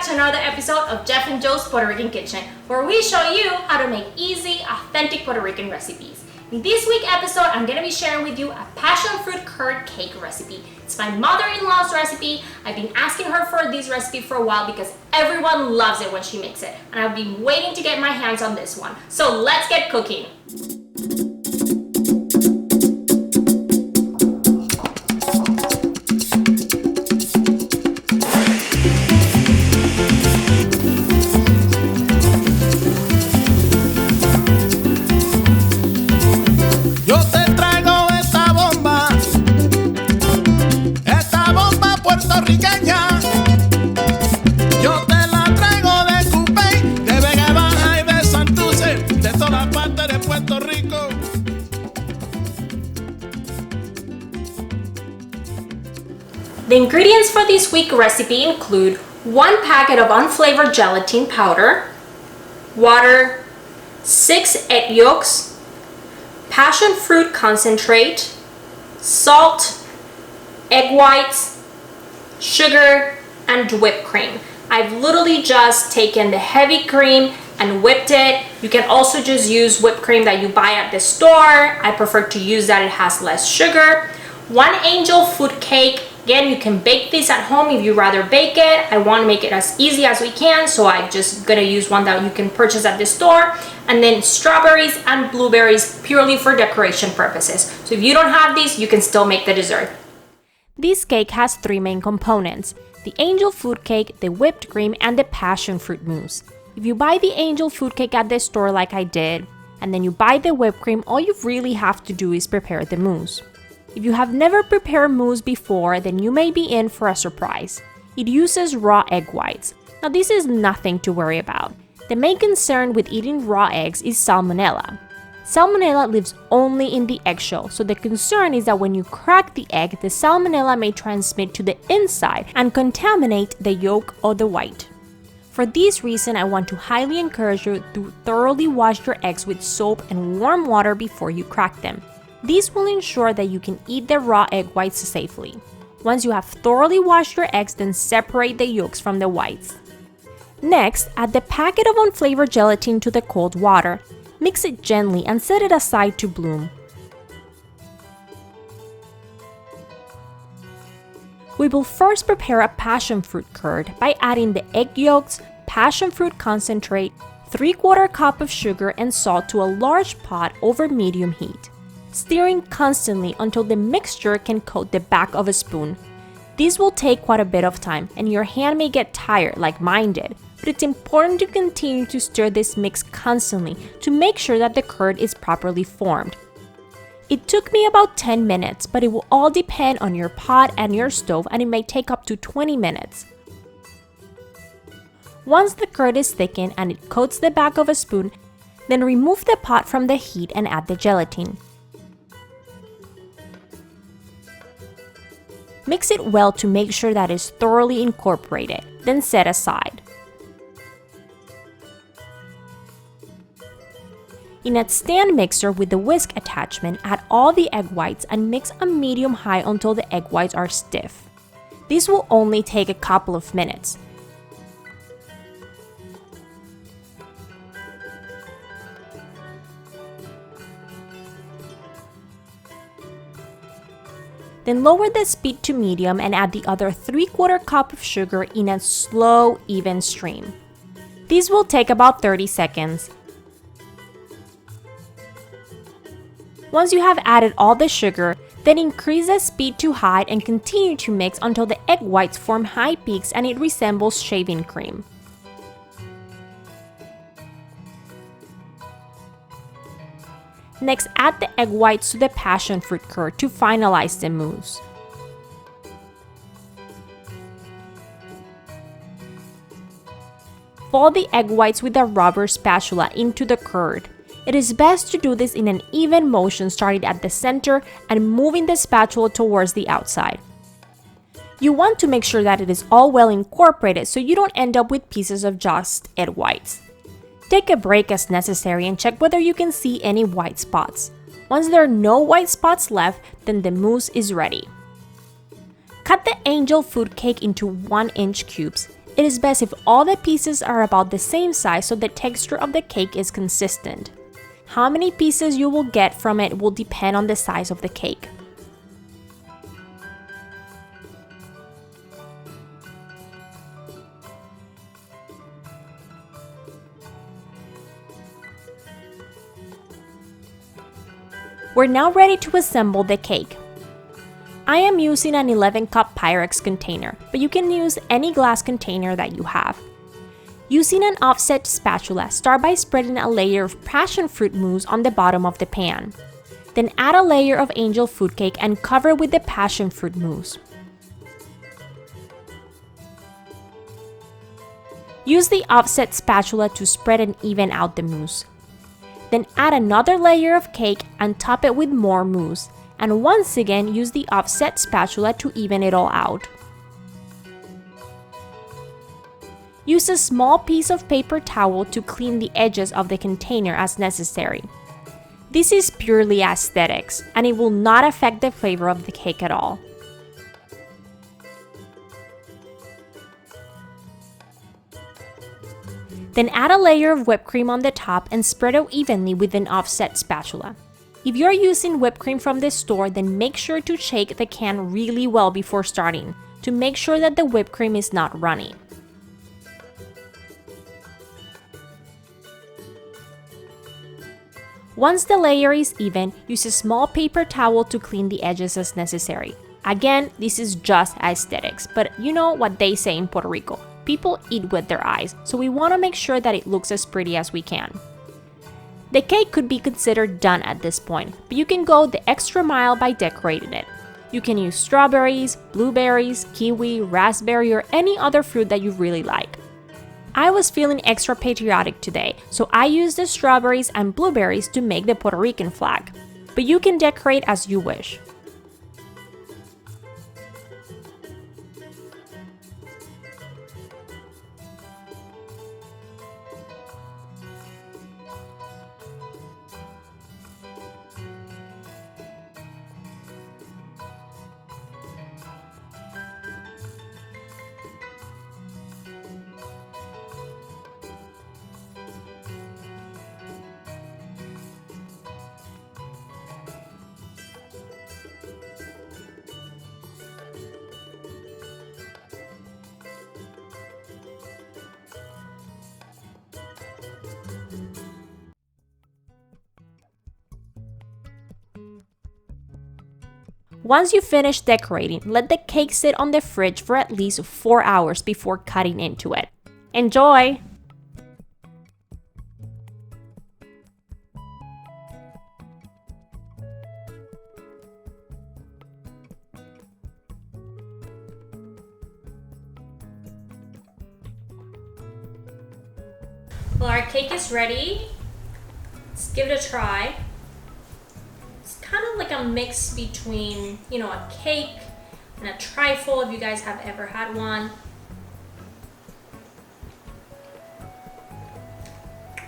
back to another episode of Jeff and Joe's Puerto Rican Kitchen, where we show you how to make easy, authentic Puerto Rican recipes. In this week's episode, I'm going to be sharing with you a passion fruit curd cake recipe. It's my mother-in-law's recipe. I've been asking her for this recipe for a while because everyone loves it when she makes it, and I've been waiting to get my hands on this one. So let's get cooking. Puerto Rico. The ingredients for this week's recipe include 1 packet of unflavored gelatin powder, water, 6 egg yolks, passion fruit concentrate, salt, egg whites, sugar, and whipped cream. I've literally just taken the heavy cream and whipped it. You can also just use whipped cream that you buy at the store. I prefer to use that, it has less sugar. 1 angel food cake. Again, you can bake this at home if you rather bake it. I want to make it as easy as we can, so I'm just gonna use one that you can purchase at the store. And then strawberries and blueberries purely for decoration purposes. So if you don't have these, you can still make the dessert. This cake has 3 main components: the angel food cake, the whipped cream, and the passion fruit mousse. If you buy the angel food cake at the store like I did, and then you buy the whipped cream, all you really have to do is prepare the mousse. If you have never prepared mousse before, then you may be in for a surprise. It uses raw egg whites. Now this is nothing to worry about. The main concern with eating raw eggs is salmonella. Salmonella lives only in the eggshell, so the concern is that when you crack the egg, the salmonella may transmit to the inside and contaminate the yolk or the white. For this reason, I want to highly encourage you to thoroughly wash your eggs with soap and warm water before you crack them. This will ensure that you can eat the raw egg whites safely. Once you have thoroughly washed your eggs, then separate the yolks from the whites. Next, add the packet of unflavored gelatin to the cold water. Mix it gently and set it aside to bloom. We will first prepare a passion fruit curd by adding the egg yolks, passion fruit concentrate, 3/4 cup of sugar and salt to a large pot over medium heat, stirring constantly until the mixture can coat the back of a spoon. This will take quite a bit of time and your hand may get tired like mine did, but it's important to continue to stir this mix constantly to make sure that the curd is properly formed. It took me about 10 minutes, but it will all depend on your pot and your stove, and it may take up to 20 minutes. Once the curd is thickened and it coats the back of a spoon, then remove the pot from the heat and add the gelatin. Mix it well to make sure that it's thoroughly incorporated, then set aside. In a stand mixer with the whisk attachment, add all the egg whites and mix on medium-high until the egg whites are stiff. This will only take a couple of minutes. Then lower the speed to medium and add the other 3/4 cup of sugar in a slow, even stream. This will take about 30 seconds. Once you have added all the sugar, then increase the speed to high and continue to mix until the egg whites form high peaks and it resembles shaving cream. Next, add the egg whites to the passion fruit curd to finalize the mousse. Fold the egg whites with a rubber spatula into the curd. It is best to do this in an even motion, starting at the center and moving the spatula towards the outside. You want to make sure that it is all well incorporated so you don't end up with pieces of just egg whites. Take a break as necessary and check whether you can see any white spots. Once there are no white spots left, then the mousse is ready. Cut the angel food cake into 1-inch cubes. It is best if all the pieces are about the same size so the texture of the cake is consistent. How many pieces you will get from it will depend on the size of the cake. We're now ready to assemble the cake. I am using an 11-cup Pyrex container, but you can use any glass container that you have. Using an offset spatula, start by spreading a layer of passion fruit mousse on the bottom of the pan. Then add a layer of angel food cake and cover with the passion fruit mousse. Use the offset spatula to spread and even out the mousse. Then add another layer of cake and top it with more mousse. And once again, use the offset spatula to even it all out. Use a small piece of paper towel to clean the edges of the container as necessary. This is purely aesthetics, and it will not affect the flavor of the cake at all. Then add a layer of whipped cream on the top and spread it evenly with an offset spatula. If you're using whipped cream from the store, then make sure to shake the can really well before starting to make sure that the whipped cream is not runny. Once the layer is even, use a small paper towel to clean the edges as necessary. Again, this is just aesthetics, but you know what they say in Puerto Rico. People eat with their eyes, so we want to make sure that it looks as pretty as we can. The cake could be considered done at this point, but you can go the extra mile by decorating it. You can use strawberries, blueberries, kiwi, raspberry, or any other fruit that you really like. I was feeling extra patriotic today, so I used the strawberries and blueberries to make the Puerto Rican flag. But you can decorate as you wish. Once you finish decorating, let the cake sit on the fridge for at least 4 hours before cutting into it. Enjoy! Well, our cake is ready. Let's give it a try. Kind of like a mix between, a cake and a trifle, if you guys have ever had one.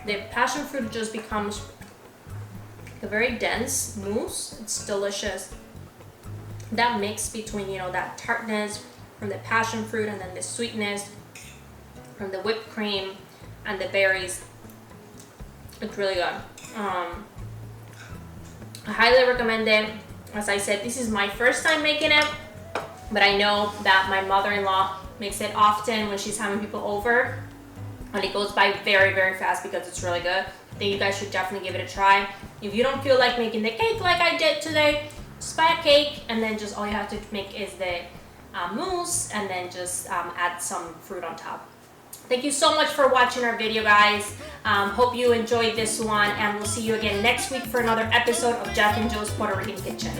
The passion fruit just becomes a very dense mousse. It's delicious. That mix between, that tartness from the passion fruit and then the sweetness from the whipped cream and the berries. It's really good. I highly recommend it. As I said, this is my first time making it, but I know that my mother-in-law makes it often when she's having people over, and it goes by very, very fast because it's really good. I think you guys should definitely give it a try. If you don't feel like making the cake like I did today, just buy a cake, and then just all you have to make is the mousse, and then just add some fruit on top. Thank you so much for watching our video, guys. Hope you enjoyed this one, and we'll see you again next week for another episode of Jeff and Joe's Puerto Rican Kitchen.